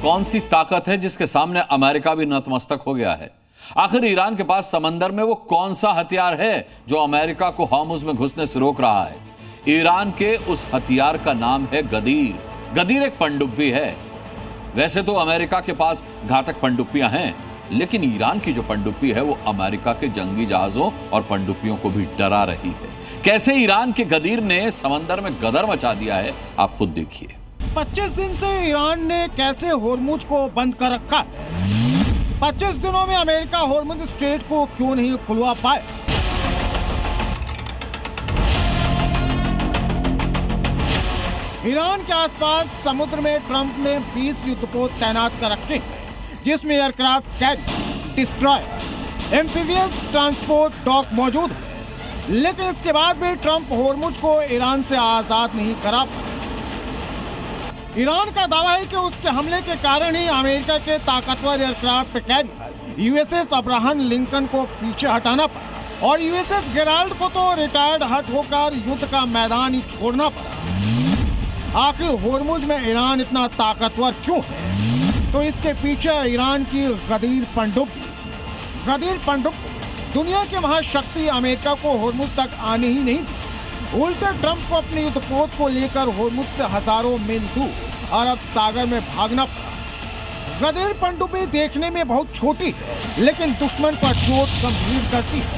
कौन सी ताकत है जिसके सामने अमेरिका भी नतमस्तक हो गया है? आखिर ईरान के पास समंदर में वो कौन सा हथियार है जो अमेरिका को हॉर्मुज में घुसने से रोक रहा है? ईरान के उस हथियार का नाम है गदीर। गदीर एक पनडुब्बी है। वैसे तो अमेरिका के पास घातक पनडुब्बियां हैं, लेकिन ईरान की जो पनडुब्बी है वो अमेरिका के जंगी जहाजों और पनडुब्बियों को भी डरा रही है। कैसे ईरान के गदीर ने समंदर में गदर मचा दिया है, आप खुद देखिए। 25 दिन से ईरान ने कैसे होर्मुज को बंद कर रखा? 25 दिनों में अमेरिका होर्मुज स्ट्रेट को क्यों नहीं खुलवा पाए? ईरान के आसपास समुद्र में ट्रंप ने 20 युद्धपोत तैनात कर रखे हैं, जिसमें aircraft carrier, destroyer, amphibious transport dock मौजूद है। लेकिन इसके बाद भी ट्रंप होर्मुज को ईरान से आजाद नहीं करा पाए। ईरान का दावा है कि उसके हमले के कारण ही अमेरिका के ताकतवर aircraft carrier USS Abraham Lincoln को पीछे हटाना पड़ा और यूएसएस गेराल्ड को तो रिटायर्ड हट होकर युद्ध का मैदान ही छोड़ना पड़ा। आखिर होर्मुज में ईरान इतना ताकतवर क्यों है? तो इसके पीछे ईरान की गदीर पनडुब्बी। गदीर पनडुब्बी दुनिया की महाशक्ति अमेरिका को होर्मुज तक आने ही नहीं दी। उल्टे ट्रंप को अपने युद्धपोत को लेकर होर्मुज से हजारों मील दूर अरब सागर में भागना पड़ा। गदीर पनडुब्बी देखने में बहुत छोटी है, लेकिन दुश्मन पर चोट गंभीर करती है।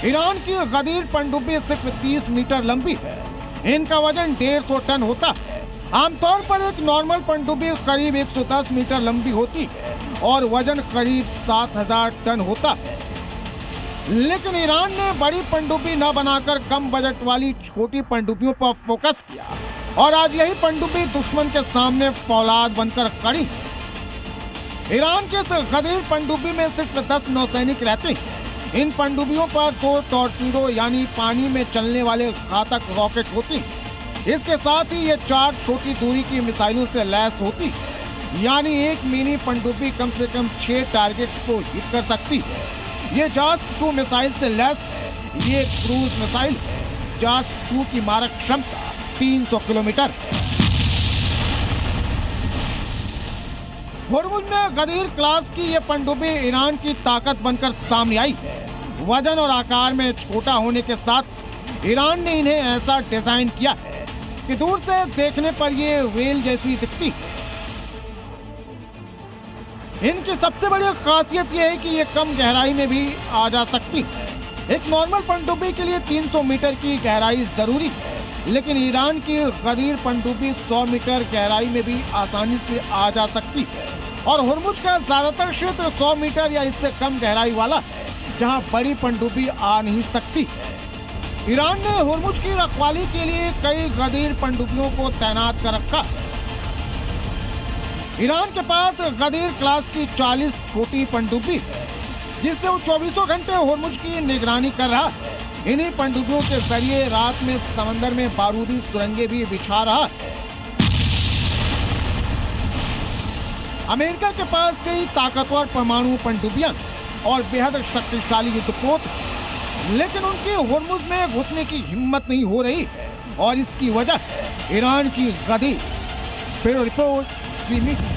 ईरान की गदीर पनडुब्बी सिर्फ 30 मीटर लंबी है। इनका वजन 150 टन होता है। आमतौर पर एक नॉर्मल पनडुब्बी करीब 110 मीटर लंबी होती है और वजन करीब 7000 टन होता है। लेकिन ईरान ने बड़ी पनडुब्बी न बनाकर कम बजट वाली छोटी पनडुब्बियों पर फोकस किया और आज यही पनडुब्बी दुश्मन के सामने फौलाद बनकर खड़ी है। ईरान के इस गदीर पनडुब्बी में सिर्फ 10 नौसैनिक रहते हैं। इन पनडुब्बियों पर 2 टॉर्पीडो यानी पानी में चलने वाले घातक रॉकेट होती हैं। इसके साथ ही ये 4 छोटी दूरी की मिसाइलों से लैस होती है, यानी एक मिनी पनडुब्बी कम से कम 6 टारगेट्स को हिट कर सकती है। ये जास-2 मिसाइल से लैस है। ये क्रूज मिसाइल है। जास-2 की मारक क्षमता 300 किलोमीटर है। होर्मुज में गदीर क्लास की ये पनडुब्बी ईरान की ताकत बनकर सामने आई है। वजन और आकार में छोटा होने के साथ ईरान ने इन्हें ऐसा डिजाइन किया है कि दूर से देखने पर ये व्हेल जैसी दिखती है। इनकी सबसे बड़ी खासियत यह है कि ये कम गहराई में भी आ जा सकती है। एक नॉर्मल पनडुब्बी के लिए 300 मीटर की गहराई जरूरी है, लेकिन ईरान की गदीर पनडुब्बी 100 मीटर गहराई में भी आसानी से आ जा सकती है। और होर्मुज का ज्यादातर क्षेत्र 100 मीटर या इससे कम गहराई वाला है, जहां बड़ी पनडुब्बी आ नहीं सकती है। ईरान ने होर्मुज की रखवाली के लिए कई गदीर पनडुब्बियों को तैनात कर रखा है। ईरान के पास गदीर क्लास की 40 छोटी पनडुब्बी है, जिससे वो 24 घंटे होर्मुज की निगरानी कर रहा है। इन्हीं पनडुब्बियों के जरिए रात में समंदर में बारूदी सुरंगें भी बिछा रहा है। अमेरिका के पास कई ताकतवर परमाणु पनडुब्बियां और बेहद शक्तिशाली युद्धपोत, लेकिन उनकी होर्मुज में घुसने की हिम्मत नहीं हो रही है और इसकी वजह है ईरान की गदीर। ब्यूरो रिपोर्ट, ज़ी मीडिया।